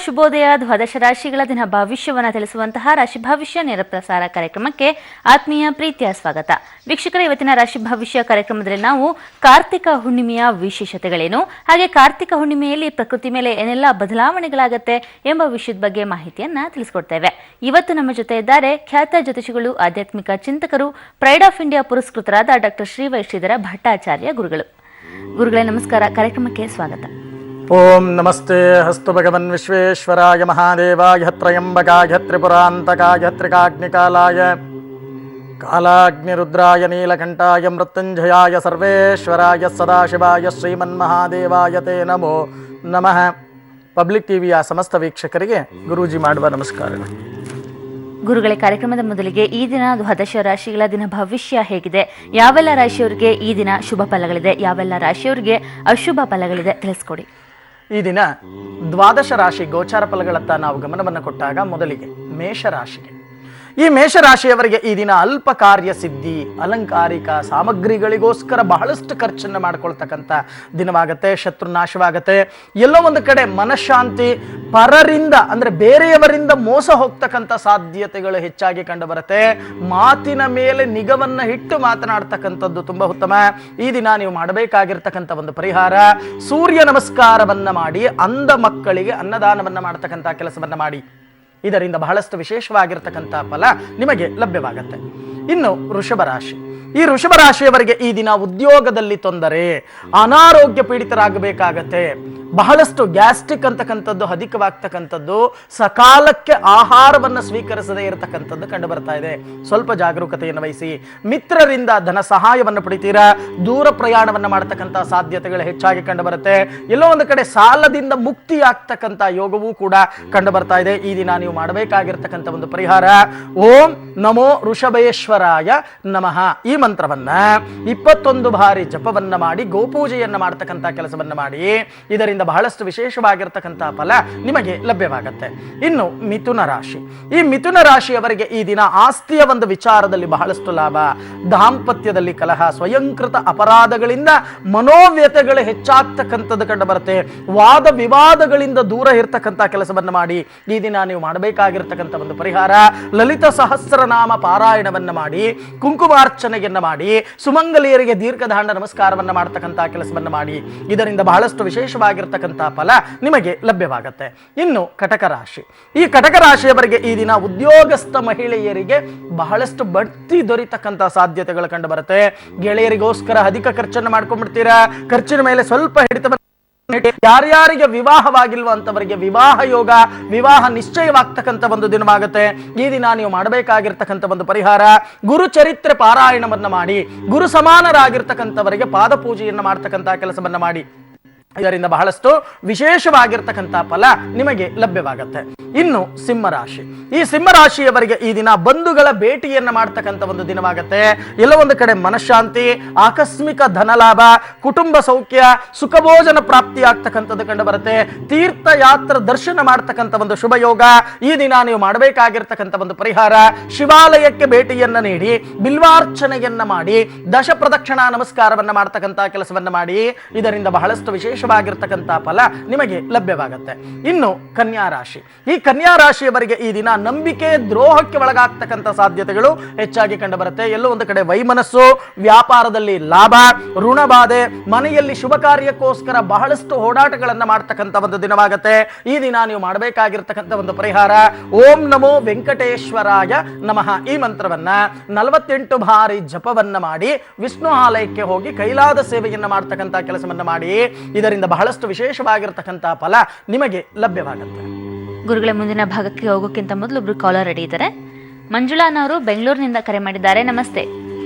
ಶುಭೋದಯ. ದ್ವಾದಶ ರಾಶಿಗಳ ದಿನ ಭವಿಷ್ಯವನ್ನು ತಿಳಿಸುವಂತಹ ರಾಶಿ ಭವಿಷ್ಯ ನೇರ ಪ್ರಸಾರ ಕಾರ್ಯಕ್ರಮಕ್ಕೆ ಆತ್ಮೀಯ ಪ್ರೀತಿಯ ಸ್ವಾಗತ. ವೀಕ್ಷಕರ, ಇವತ್ತಿನ ರಾಶಿ ಭವಿಷ್ಯ ಕಾರ್ಯಕ್ರಮದಲ್ಲಿ ನಾವು ಕಾರ್ತಿಕ ಹುಣ್ಣಿಮೆಯ ವಿಶೇಷತೆಗಳೇನು, ಹಾಗೆ ಕಾರ್ತಿಕ ಹುಣ್ಣಿಮೆಯಲ್ಲಿ ಪ್ರಕೃತಿ ಮೇಲೆ ಏನೆಲ್ಲ ಬದಲಾವಣೆಗಳಾಗುತ್ತೆ ಎಂಬ ವಿಷಯದ ಬಗ್ಗೆ ಮಾಹಿತಿಯನ್ನ ತಿಳಿಸಿಕೊಡ್ತೇವೆ. ಇವತ್ತು ನಮ್ಮ ಜೊತೆ ಇದ್ದಾರೆ ಖ್ಯಾತ ಜ್ಯೋತಿಷಿಗಳು, ಆಧ್ಯಾತ್ಮಿಕ ಚಿಂತಕರು, ಪ್ರೈಡ್ ಆಫ್ ಇಂಡಿಯಾ ಪುರಸ್ಕೃತರಾದ ಡಾಕ್ಟರ್ ಶ್ರೀ ವೈಶ್ರೀಧರ ಭಟ್ಟಾಚಾರ್ಯ ಗುರುಗಳು. ಗುರುಗಳೇ ನಮಸ್ಕಾರ, ಕಾರ್ಯಕ್ರಮಕ್ಕೆ ಸ್ವಾಗತ. ಓಂ ನಮಸ್ತೆ ಹಸ್ತು ಭಗವನ್ ವಿಶ್ವೇಶ್ವರಾಯ ಮಹಾದೇವಾಯ ತ್ರಯಂಬಕಾಯ ತ್ರಿಪುರಾಂತಕಾಯ ತ್ರಿಕಾಗ್ನಿಕಾಲಾಯ ಕಾಲಾಗ್ನಿರುದ್ರಾಯ ನೀಲಕಂಠಾಯ ಮೃತ್ಯುಂಜಯಾಯ ಸರ್ವೇಶ್ವರಾಯ ಸದಾಶಿವಾಯ ಶ್ರೀಮನ್ಮಹಾದೇವಾಯ ತೇ ನಮೋ ನಮಃ. ಪಬ್ಲಿಕ್ ಟಿವಿಯ ಸಮಸ್ತ ವೀಕ್ಷಕರಿಗೆ ಗುರೂಜಿ ಮಾಡುವ ನಮಸ್ಕಾರಗಳು. ಗುರುಗಳೇ, ಕಾರ್ಯಕ್ರಮದ ಮೊದಲಿಗೆ ಈ ದಿನ ದ್ವಾದಶ ರಾಶಿಗಳ ದಿನ ಭವಿಷ್ಯ ಹೇಗಿದೆ, ಯಾವೆಲ್ಲ ರಾಶಿಯವರಿಗೆ ಈ ದಿನ ಶುಭ ಫಲಗಳಿದೆ, ಯಾವೆಲ್ಲ ರಾಶಿಯವರಿಗೆ ಅಶುಭ ಫಲಗಳಿದೆ ತಿಳಿಸ್ಕೊಡಿ. ಈ ದಿನ ದ್ವಾದಶ ರಾಶಿ ಗೋಚಾರ ಫಲಗಳತ್ತ ನಾವು ಗಮನವನ್ನು ಕೊಟ್ಟಾಗ ಮೊದಲಿಗೆ ಮೇಷರಾಶಿಗೆ. ಈ ಮೇಷರಾಶಿಯವರಿಗೆ ಈ ದಿನ ಅಲ್ಪ ಕಾರ್ಯ ಸಿದ್ಧಿ, ಅಲಂಕಾರಿಕ ಸಾಮಗ್ರಿಗಳಿಗೋಸ್ಕರ ಬಹಳಷ್ಟು ಖರ್ಚನ್ನು ಮಾಡ್ಕೊಳ್ತಕ್ಕಂಥ ದಿನವಾಗತ್ತೆ. ಶತ್ರು ನಾಶವಾಗತ್ತೆ. ಎಲ್ಲೋ ಒಂದು ಕಡೆ ಮನಃಶಾಂತಿ, ಪರರಿಂದ ಅಂದರೆ ಬೇರೆಯವರಿಂದ ಮೋಸ ಹೋಗ್ತಕ್ಕಂಥ ಸಾಧ್ಯತೆಗಳು ಹೆಚ್ಚಾಗಿ ಕಂಡು ಬರುತ್ತೆ. ಮಾತಿನ ಮೇಲೆ ನಿಗವನ್ನು ಇಟ್ಟು ಮಾತನಾಡ್ತಕ್ಕಂಥದ್ದು ತುಂಬ ಉತ್ತಮ. ಈ ದಿನ ನೀವು ಮಾಡಬೇಕಾಗಿರ್ತಕ್ಕಂಥ ಒಂದು ಪರಿಹಾರ, ಸೂರ್ಯ ನಮಸ್ಕಾರವನ್ನ ಮಾಡಿ ಅಂಧ ಮಕ್ಕಳಿಗೆ ಅನ್ನದಾನವನ್ನ ಮಾಡ್ತಕ್ಕಂಥ ಕೆಲಸವನ್ನ ಮಾಡಿ. ಇದರಿಂದ ಬಹಳಷ್ಟು ವಿಶೇಷವಾಗಿರ್ತಕ್ಕಂಥ ಫಲ ನಿಮಗೆ ಲಭ್ಯವಾಗುತ್ತೆ. ಇನ್ನು ವೃಷಭ ರಾಶಿ. ಈ ವೃಷಭ ರಾಶಿಯವರಿಗೆ ಈ ದಿನ ಉದ್ಯೋಗದಲ್ಲಿ ತೊಂದರೆ, ಅನಾರೋಗ್ಯ ಪೀಡಿತರಾಗಬೇಕಾಗತ್ತೆ. ಬಹಳಷ್ಟು ಗ್ಯಾಸ್ಟ್ರಿಕ್ ಅಂತಕ್ಕಂಥದ್ದು ಅಧಿಕವಾಗ್ತಕ್ಕಂಥದ್ದು, ಸಕಾಲಕ್ಕೆ ಆಹಾರವನ್ನು ಸ್ವೀಕರಿಸದೇ ಇರತಕ್ಕಂಥದ್ದು ಕಂಡು ಬರ್ತಾ ಇದೆ. ಸ್ವಲ್ಪ ಜಾಗರೂಕತೆಯನ್ನು ವಹಿಸಿ. ಮಿತ್ರರಿಂದ ಧನ ಸಹಾಯವನ್ನು ಪಡಿತೀರಾ. ದೂರ ಪ್ರಯಾಣವನ್ನು ಮಾಡತಕ್ಕಂಥ ಸಾಧ್ಯತೆಗಳು ಹೆಚ್ಚಾಗಿ ಕಂಡು ಬರುತ್ತೆ. ಎಲ್ಲೋ ಒಂದು ಕಡೆ ಸಾಲದಿಂದ ಮುಕ್ತಿ ಆಗ್ತಕ್ಕಂಥ ಯೋಗವೂ ಕೂಡ ಕಂಡು ಬರ್ತಾ ಇದೆ. ಈ ದಿನ ನೀವು ಮಾಡಬೇಕಾಗಿರ್ತಕ್ಕಂಥ ಒಂದು ಪರಿಹಾರ, ಓಂ ನಮೋ ಋಷಭೇಶ್ವರಾಯ ನಮಃ ಈ ಮಂತ್ರವನ್ನ 21 ಬಾರಿ ಜಪವನ್ನ ಮಾಡಿ ಗೋಪೂಜೆಯನ್ನ ಮಾಡತಕ್ಕಂಥ ಕೆಲಸವನ್ನ ಮಾಡಿ. ಇದರಿಂದ ಬಹಳಷ್ಟು ವಿಶೇಷವಾಗಿರ್ತಕ್ಕಂಥ ಫಲ ನಿಮಗೆ ಲಭ್ಯವಾಗುತ್ತೆ. ಇನ್ನು ಮಿಥುನ ರಾಶಿ. ಈ ಮಿಥುನ ರಾಶಿಯವರಿಗೆ ಈ ದಿನ ಆಸ್ತಿಯ ಒಂದು ವಿಚಾರದಲ್ಲಿ ಬಹಳಷ್ಟು ಲಾಭ, ದಾಂಪತ್ಯದಲ್ಲಿ ಕಲಹ, ಸ್ವಯಂಕೃತ ಅಪರಾಧಗಳಿಂದ ಮನೋವ್ಯತೆಗಳು ಹೆಚ್ಚಾಗ್ತಕ್ಕಂಥದ್ದು ಕಂಡು ಬರುತ್ತೆ. ವಾದ ವಿವಾದಗಳಿಂದ ದೂರ ಇರ್ತಕ್ಕಂಥ ಕೆಲಸವನ್ನ ಮಾಡಿ. ಈ ದಿನ ನೀವು ಮಾಡಬೇಕಾಗಿರ್ತಕ್ಕಂಥ ಒಂದು ಪರಿಹಾರ, ಲಲಿತ ಸಹಸ್ರನಾಮ ಪಾರಾಯಣವನ್ನ ಮಾಡಿ, ಕುಂಕುಮಾರ್ಚನೆಯನ್ನ ಮಾಡಿ, ಸುಮಂಗಲಿಯರಿಗೆ ದೀರ್ಘದಾಂಡ ನಮಸ್ಕಾರವನ್ನ ಮಾಡತಕ್ಕಂಥ ಕೆಲಸವನ್ನ ಮಾಡಿ. ಇದರಿಂದ ಬಹಳಷ್ಟು ವಿಶೇಷವಾಗಿರ್ತಕ್ಕಂಥ ಫಲ ನಿಮಗೆ ಲಭ್ಯವಾಗುತ್ತೆ. ಇನ್ನು ಕಟಕ ರಾಶಿ. ಈ ಕಟಕ ರಾಶಿಯವರಿಗೆ ಈ ದಿನ ಉದ್ಯೋಗಸ್ಥ ಮಹಿಳೆಯರಿಗೆ ಬಹಳಷ್ಟು ಬಡ್ತಿ ದೊರೆತಕ್ಕಂಥ ಸಾಧ್ಯತೆಗಳು ಕಂಡು ಬರುತ್ತೆ. ಗೆಳೆಯರಿಗೋಸ್ಕರ ಅಧಿಕ ಖರ್ಚನ್ನು ಮಾಡ್ಕೊಂಡ್ಬಿಡ್ತೀರಾ. ಖರ್ಚಿನ ಮೇಲೆ ಸ್ವಲ್ಪ ಹಿಡಿತ. ಯಾರ್ಯಾರಿಗೆ ವಿವಾಹವಾಗಿಲ್ವ ಅಂತವರಿಗೆ ವಿವಾಹ ಯೋಗ, ವಿವಾಹ ನಿಶ್ಚಯವಾಗ್ತಕ್ಕಂಥ ಒಂದು ದಿನವಾಗುತ್ತೆ. ಈ ದಿನ ನೀವು ಮಾಡಬೇಕಾಗಿರ್ತಕ್ಕಂಥ ಒಂದು ಪರಿಹಾರ, ಗುರು ಚರಿತ್ರೆ ಪಾರಾಯಣವನ್ನ ಮಾಡಿ, ಗುರು ಸಮಾನರಾಗಿರ್ತಕ್ಕಂಥವರಿಗೆ ಪಾದ ಪೂಜೆಯನ್ನು ಮಾಡ್ತಕ್ಕಂಥ ಕೆಲಸವನ್ನ ಮಾಡಿ. ಇದರಿಂದ ಬಹಳಷ್ಟು ವಿಶೇಷವಾಗಿರ್ತಕ್ಕಂಥ ಫಲ ನಿಮಗೆ ಲಭ್ಯವಾಗುತ್ತೆ. ಇನ್ನು ಸಿಂಹರಾಶಿ. ಈ ಸಿಂಹರಾಶಿಯವರಿಗೆ ಈ ದಿನ ಬಂಧುಗಳ ಭೇಟಿಯನ್ನ ಮಾಡ್ತಕ್ಕಂಥ ಒಂದು ದಿನವಾಗುತ್ತೆ. ಎಲ್ಲ ಒಂದು ಕಡೆ ಮನಃಶಾಂತಿ, ಆಕಸ್ಮಿಕ ಧನಲಾಭ, ಕುಟುಂಬ ಸೌಖ್ಯ, ಸುಖಭೋಜನ ಪ್ರಾಪ್ತಿ ಆಗ್ತಕ್ಕಂಥದ್ದು ಕಂಡು ಬರುತ್ತೆ. ತೀರ್ಥಯಾತ್ರ ದರ್ಶನ ಮಾಡ್ತಕ್ಕಂಥ ಒಂದು ಶುಭ ಯೋಗ. ಈ ದಿನ ನೀವು ಮಾಡಬೇಕಾಗಿರ್ತಕ್ಕಂಥ ಒಂದು ಪರಿಹಾರ, ಶಿವಾಲಯಕ್ಕೆ ಭೇಟಿಯನ್ನ ನೀಡಿ, ಬಿಲ್ವಾರ್ಚನೆಯನ್ನ ಮಾಡಿ, ದಶ ಪ್ರದಕ್ಷಿಣಾ ನಮಸ್ಕಾರವನ್ನ ಮಾಡ್ತಕ್ಕಂಥ ಕೆಲಸವನ್ನ ಮಾಡಿ. ಇದರಿಂದ ಬಹಳಷ್ಟು ವಿಶೇಷವಾಗಿರ್ತಕ್ಕಂಥ ಫಲ ನಿಮಗೆ ಲಭ್ಯವಾಗುತ್ತೆ. ಇನ್ನು ಕನ್ಯಾ ರಾಶಿ. ಈ ಕನ್ಯಾ ರಾಶಿಯವರಿಗೆ ಈ ದಿನ ನಂಬಿಕೆ ದ್ರೋಹಕ್ಕೆ ಒಳಗಾಗ್ತಕ್ಕಂಥ ಸಾಧ್ಯತೆಗಳು ಹೆಚ್ಚಾಗಿ ಕಂಡು ಬರುತ್ತೆ. ಎಲ್ಲೋ ಒಂದು ಕಡೆ ವೈಮನಸ್ಸು, ವ್ಯಾಪಾರದಲ್ಲಿ ಲಾಭ, ಋಣಬಾಧೆ, ಮನೆಯಲ್ಲಿ ಶುಭ ಕಾರ್ಯಕ್ಕೋಸ್ಕರ ಬಹಳಷ್ಟು ಓಡಾಟಗಳನ್ನ ಮಾಡ್ತಕ್ಕಂಥ ಒಂದು ದಿನವಾಗುತ್ತೆ. ಈ ದಿನ ನೀವು ಮಾಡಬೇಕಾಗಿರ್ತಕ್ಕಂಥ ಒಂದು ಪರಿಹಾರ, ಓಂ ನಮೋ ವೆಂಕಟೇಶ್ವರಾಯ ನಮಃ ಈ ಮಂತ್ರವನ್ನ 48 ಬಾರಿ ಜಪವನ್ನ ಮಾಡಿ, ವಿಷ್ಣು ಆಲಯಕ್ಕೆ ಹೋಗಿ ಕೈಲಾದ ಸೇವೆಯನ್ನ ಮಾಡ್ತಕ್ಕಂಥ ಕೆಲಸವನ್ನ ಮಾಡಿ. ಇದರಿಂದ ಬಹಳಷ್ಟು ವಿಶೇಷವಾಗಿರ್ತಕ್ಕಂಥ ಫಲ ನಿಮಗೆ ಲಭ್ಯವಾಗುತ್ತೆ. ಗುರುಗಳ ಮುಂದಿನ ಭಾಗಕ್ಕೆ ಹೋಗೋಕ್ಕಿಂತ ಮೊದಲು ಒಬ್ರು ಕಾಲರ್ ರೆಡಿ ಇದ್ದಾರೆ. ಮಂಜುಳಾನವರು ಬೆಂಗಳೂರಿನಿಂದ ಕರೆ ಮಾಡಿದ್ದಾರೆ. ನಮಸ್ತೆ.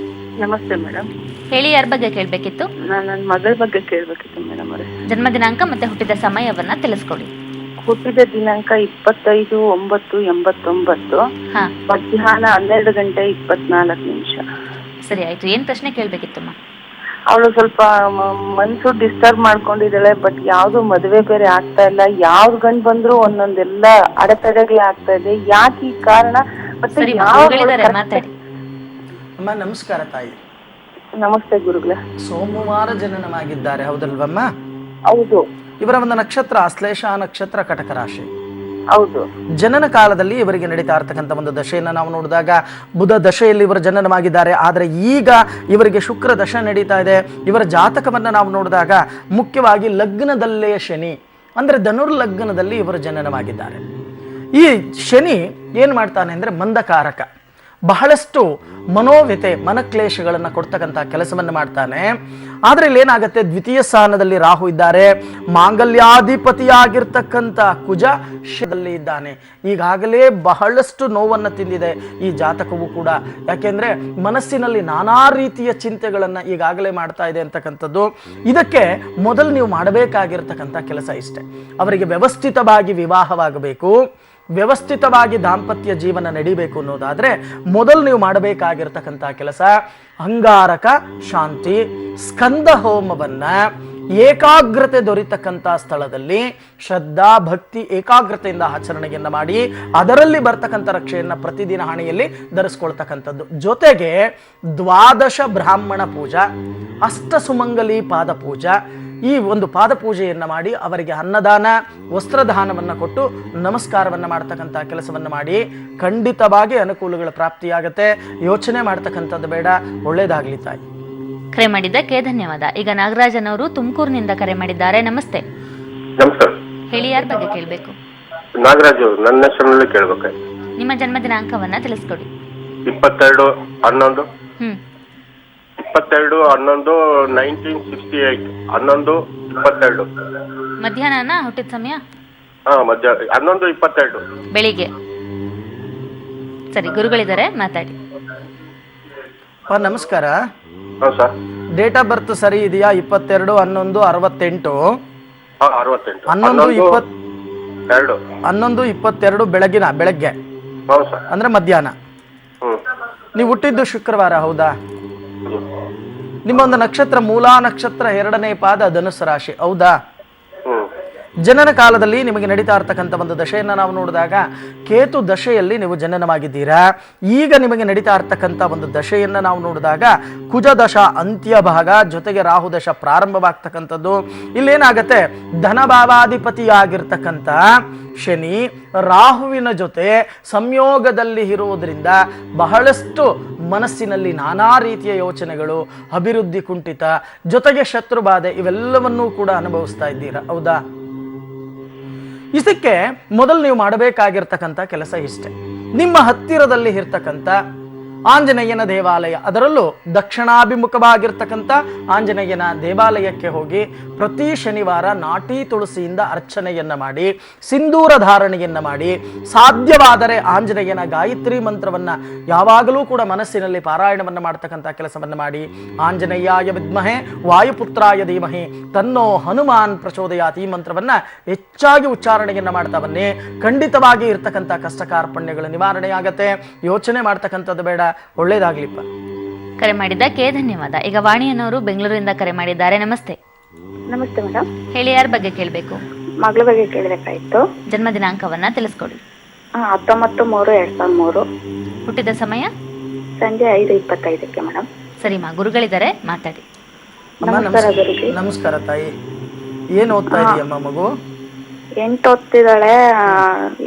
ನಮಸ್ತೆ ಮೇಡಮ್. ಹೇಳಿ, ಯಾರ ಬಗ್ಗೆ ಕೇಳಬೇಕಿತ್ತು? ನನ್ನ ಮಗಳ ಬಗ್ಗೆ ಕೇಳಬೇಕಿತ್ತು ಮೇಡಮ್ ಅವರೇ. ಜನ್ಮ ದಿನಾಂಕ ಮತ್ತೆ ಹುಟ್ಟಿದ ಸಮಯವನ್ನ ತಿಳಿಸ್ಕೊಡಿ. ಹುಟ್ಟಿದ ದಿನಾಂಕ 25/9/89, ಮಧ್ಯಾಹ್ನ 12 ಗಂಟೆ 24 ನಿಮಿಷ. ಸರಿ, ಆಯ್ತು. ಏನ್ ಪ್ರಶ್ನೆ ಕೇಳಬೇಕಿತ್ತಮ್ಮ? ಅವಳು ಸ್ವಲ್ಪ ಮನ್ಸು ಡಿಸ್ಟರ್ಬ್ ಮಾಡ್ಕೊಂಡಿದ್ದಾಳೆ. ಬಟ್ ಯಾವ್ದು ಮದುವೆ ಬೇರೆ ಆಗ್ತಾ ಇಲ್ಲ. ಯಾವ್ದು ಗಂಡು ಬಂದ್ರು ಒಂದೊಂದೆಲ್ಲ ಅಡೆತಡೆಗಳು ಆಗ್ತಾ ಇದೆ. ಯಾಕೆ ಈ ಕಾರಣ? ಮಾತಾಡಿ. ಅಮ್ಮ ನಮಸ್ಕಾರ ತಾಯಿ. ನಮಸ್ತೆ ಗುರುಗಳೇ. ಸೋಮವಾರ ಜನನವಾಗಿದ್ದಾರೆ, ಹೌದಲ್ವಮ್ಮ? ಹೌದು. ಇವರ ಒಂದು ನಕ್ಷತ್ರ ಆಶ್ಲೇಷ ನಕ್ಷತ್ರ, ಕಟಕ ರಾಶಿ. ಹೌದು. ಜನನ ಕಾಲದಲ್ಲಿ ಇವರಿಗೆ ನಡೀತಾ ಇರತಕ್ಕಂಥ ಒಂದು ದಶೆಯನ್ನು ನಾವು ನೋಡಿದಾಗ ಬುಧ ದಶೆಯಲ್ಲಿ ಇವರು ಜನನವಾಗಿದ್ದಾರೆ. ಆದರೆ ಈಗ ಇವರಿಗೆ ಶುಕ್ರ ದಶ ನಡೀತಾ ಇದೆ. ಇವರ ಜಾತಕವನ್ನು ನಾವು ನೋಡಿದಾಗ ಮುಖ್ಯವಾಗಿ ಲಗ್ನದಲ್ಲೇ ಶನಿ, ಅಂದರೆ ಧನುರ್ಲಗ್ನದಲ್ಲಿ ಇವರು ಜನನವಾಗಿದ್ದಾರೆ. ಈ ಶನಿ ಏನು ಮಾಡ್ತಾನೆ ಅಂದರೆ ಮಂದಕಾರಕ, ಬಹಳಷ್ಟು ಮನೋವ್ಯತೆ ಮನಕ್ಲೇಶಗಳನ್ನು ಕೊಡ್ತಕ್ಕಂಥ ಕೆಲಸವನ್ನು ಮಾಡ್ತಾನೆ. ಆದರೆ ಇಲ್ಲಿ ಏನಾಗುತ್ತೆ, ದ್ವಿತೀಯ ಸ್ಥಾನದಲ್ಲಿ ರಾಹು ಇದ್ದಾರೆ, ಮಾಂಗಲ್ಯಾಧಿಪತಿಯಾಗಿರ್ತಕ್ಕಂಥ ಕುಜ ಶದಲ್ಲಿ ಇದ್ದಾನೆ. ಈಗಾಗಲೇ ಬಹಳಷ್ಟು ನೋವನ್ನು ತಿಂದಿದೆ ಈ ಜಾತಕವು ಕೂಡ. ಯಾಕೆಂದ್ರೆ ಮನಸ್ಸಿನಲ್ಲಿ ನಾನಾ ರೀತಿಯ ಚಿಂತೆಗಳನ್ನು ಈಗಾಗಲೇ ಮಾಡ್ತಾ ಇದೆ ಅಂತಕ್ಕಂಥದ್ದು. ಇದಕ್ಕೆ ಮೊದಲು ನೀವು ಮಾಡಬೇಕಾಗಿರ್ತಕ್ಕಂಥ ಕೆಲಸ ಇಷ್ಟೇ, ಅವರಿಗೆ ವ್ಯವಸ್ಥಿತವಾಗಿ ವಿವಾಹವಾಗಬೇಕು, ವ್ಯವಸ್ಥಿತವಾಗಿ ದಾಂಪತ್ಯ ಜೀವನ ನಡಿಬೇಕು ಅನ್ನೋದಾದ್ರೆ ಮೊದಲು ನೀವು ಮಾಡಬೇಕಾಗಿರ್ತಕ್ಕಂಥ ಕೆಲಸ ಅಂಗಾರಕ ಶಾಂತಿ, ಸ್ಕಂದ ಹೋಮವನ್ನ ಏಕಾಗ್ರತೆ ದೊರೆತಕ್ಕಂಥ ಸ್ಥಳದಲ್ಲಿ ಶ್ರದ್ಧಾ ಭಕ್ತಿ ಏಕಾಗ್ರತೆಯಿಂದ ಆಚರಣೆಯನ್ನ ಮಾಡಿ ಅದರಲ್ಲಿ ಬರ್ತಕ್ಕಂಥ ರಕ್ಷೆಯನ್ನ ಪ್ರತಿದಿನ ಹಣೆಯಲ್ಲಿ ಧರಿಸ್ಕೊಳ್ತಕ್ಕಂಥದ್ದು. ಜೊತೆಗೆ ದ್ವಾದಶ ಬ್ರಾಹ್ಮಣ ಪೂಜಾ, ಅಷ್ಟ ಸುಮಂಗಲಿ ಪಾದ ಪೂಜಾ, ಈ ಒಂದು ಪಾದ ಪೂಜೆಯನ್ನು ಮಾಡಿ ಅವರಿಗೆ ಅನ್ನದಾನ ವಸ್ತ್ರದಾನವನ್ನು ಕೊಟ್ಟು ನಮಸ್ಕಾರವನ್ನು ಮಾಡ್ತಕ್ಕಂಥ ಕೆಲಸವನ್ನು ಮಾಡಿ ಖಂಡಿತವಾಗಿ ಅನುಕೂಲಗಳ ಪ್ರಾಪ್ತಿಯಾಗತ್ತೆ. ಯೋಚನೆ ಮಾಡ್ತಕ್ಕಂಥದ್ದು ಬೇಡ, ಒಳ್ಳೇದಾಗ್ಲಿ ತಾಯಿ. ಕರೆ ಮಾಡಿದ್ದಕ್ಕೆ ಧನ್ಯವಾದ. ಈಗ ನಾಗರಾಜನ್ ಅವರು ತುಮಕೂರಿನಿಂದ ಕರೆ ಮಾಡಿದ್ದಾರೆ. ನಮಸ್ತೆ. ನಮಸ್ಕಾರ. ಹೇಳಿ, ಯಾರ ಬಗ್ಗೆ ಕೇಳಬೇಕು? ನಾಗರಾಜು, ನನ್ನ ಹೆಸರಿನಲ್ಲಿ ಕೇಳ್ಬೇಕು. ನಿಮ್ಮ ಜನ್ಮ ದಿನಾಂಕವನ್ನ ತಿಳಿಸ್ಕೊಡಿ. 22/11 1968 11/22. ಮಧ್ಯಾಹ್ನ ಹುಟ್ಟಿದ ಸಮಯ? ಮಧ್ಯಾಹ್ನ 11:22 ಬೆಳಿಗ್ಗೆ. ಸರಿ, ಗುರುಗಳಿದ್ದಾರೆ, ಮಾತಾಡಿ. ನಮಸ್ಕಾರ. ಸರ್, ಡೇಟ್ ಆಫ್ ಬರ್ತ್ ಸರಿ ಇದೆಯಾ? 22/11/68. 11:22 ಬೆಳಗ್ಗೆ, ಅಂದ್ರೆ ಮಧ್ಯಾಹ್ನ. ನೀವು ಹುಟ್ಟಿದ್ದು ಶುಕ್ರವಾರ, ಹೌದಾ? ನಿಮ್ಮ ಒಂದು ನಕ್ಷತ್ರ ಮೂಲಾ ನಕ್ಷತ್ರ, 2ನೇ ಪಾದ ಧನುಸ್ಸು ರಾಶಿ, ಹೌದಾ? ಜನನ ಕಾಲದಲ್ಲಿ ನಿಮಗೆ ನಡೀತಾ ಇರ್ತಕ್ಕಂಥ ಒಂದು ದಶೆಯನ್ನು ನಾವು ನೋಡಿದಾಗ ಕೇತು ದಶೆಯಲ್ಲಿ ನೀವು ಜನನವಾಗಿದ್ದೀರಾ. ಈಗ ನಿಮಗೆ ನಡೀತಾ ಇರ್ತಕ್ಕಂಥ ಒಂದು ದಶೆಯನ್ನು ನಾವು ನೋಡಿದಾಗ ಕುಜ ದಶ ಅಂತ್ಯ ಭಾಗ, ಜೊತೆಗೆ ರಾಹು ದಶ ಪ್ರಾರಂಭವಾಗ್ತಕ್ಕಂಥದ್ದು. ಇಲ್ಲೇನಾಗತ್ತೆ, ಧನಭಾವಾಧಿಪತಿಯಾಗಿರ್ತಕ್ಕಂಥ ಶನಿ ರಾಹುವಿನ ಜೊತೆ ಸಂಯೋಗದಲ್ಲಿ ಇರುವುದರಿಂದ ಬಹಳಷ್ಟು ಮನಸ್ಸಿನಲ್ಲಿ ನಾನಾ ರೀತಿಯ ಯೋಚನೆಗಳು, ಅಭಿವೃದ್ಧಿ ಕುಂಠಿತ, ಜೊತೆಗೆ ಶತ್ರುಬಾಧೆ ಇವೆಲ್ಲವನ್ನೂ ಕೂಡ ಅನುಭವಿಸ್ತಾ ಇದ್ದೀರಾ, ಹೌದಾ? ಇದಕ್ಕೆ ಮೊದಲು ನೀವು ಮಾಡಬೇಕಾಗಿರ್ತಕ್ಕಂಥ ಕೆಲಸ ಇಷ್ಟೇ, ನಿಮ್ಮ ಹತ್ತಿರದಲ್ಲಿ ಇರ್ತಕ್ಕಂಥ ಆಂಜನೇಯನ ದೇವಾಲಯ, ಅದರಲ್ಲೂ ದಕ್ಷಿಣಾಭಿಮುಖವಾಗಿರ್ತಕ್ಕಂಥ ಆಂಜನೇಯನ ದೇವಾಲಯಕ್ಕೆ ಹೋಗಿ ಪ್ರತಿ ಶನಿವಾರ ನಾಟಿ ತುಳಸಿಯಿಂದ ಅರ್ಚನೆಯನ್ನ ಮಾಡಿ ಸಿಂಧೂರ ಧಾರಣೆಯನ್ನ ಮಾಡಿ ಸಾಧ್ಯವಾದರೆ ಆಂಜನೇಯನ ಗಾಯತ್ರಿ ಮಂತ್ರವನ್ನ ಯಾವಾಗಲೂ ಕೂಡ ಮನಸ್ಸಿನಲ್ಲಿ ಪಾರಾಯಣವನ್ನು ಮಾಡ್ತಕ್ಕಂಥ ಕೆಲಸವನ್ನು ಮಾಡಿ. ಆಂಜನೇಯಾಯ ವಿದ್ಮಹೆ ವಾಯುಪುತ್ರಾಯ ಧೀಮಹಿ ತನ್ನೋ ಹನುಮಾನ್ ಪ್ರಚೋದಯಾತ್, ಈ ಮಂತ್ರವನ್ನ ಹೆಚ್ಚಾಗಿ ಉಚ್ಚಾರಣೆಯನ್ನ ಮಾಡ್ತಾ ಬನ್ನಿ. ಖಂಡಿತವಾಗಿ ಇರ್ತಕ್ಕಂಥ ಕಷ್ಟ ಕಾರ್ಪಣ್ಯಗಳ ನಿವಾರಣೆಯಾಗತ್ತೆ. ಯೋಚನೆ ಮಾಡ್ತಕ್ಕಂಥದ್ದು ಬೇಡ, ಒಳ್ಳೇದಾಗ್ಲಿಪ್ಪ. ಕರೆ ಮಾಡಿದ್ದಕ್ಕೆ ಧನ್ಯವಾದ. ಈಗ ವಾಣಿಯನ್ನವರು ಬೆಂಗಳೂರಿಂದ ಕರೆ ಮಾಡಿದ್ದಾರೆ. ನಮಸ್ತೆ. ನಮಸ್ತೆ ಮೇಡಮ್. ಹೇಳಿ, ಯಾರ ಬಗ್ಗೆ ಕೇಳಬೇಕು? ಮಗಳ ಬಗ್ಗೆ ಕೇಳಬೇಕಾಯ್ತು. ಜನ್ಮ ದಿನಾಂಕವನ್ನ ತಿಳಿಸ್ಕೊಡಿ. 19/3/2003. ಹುಟ್ಟಿದ ಸಮಯ? ಸಂಜೆ 5:25 ಮೇಡಮ್. ಸರಿಮಾ, ಗುರುಗಳಿದ್ದಾರೆ, ಮಾತಾಡಿ. ನಮಸ್ಕಾರ ಗುರುಜಿ. ನಮಸ್ಕಾರ ತಾಯಿ. ಏನ್ ಓದ್ತಾ ಇದೀಯಮ್ಮ ಮಗು? 8 ಓದ್ತಿದ್ದಾಳೆ.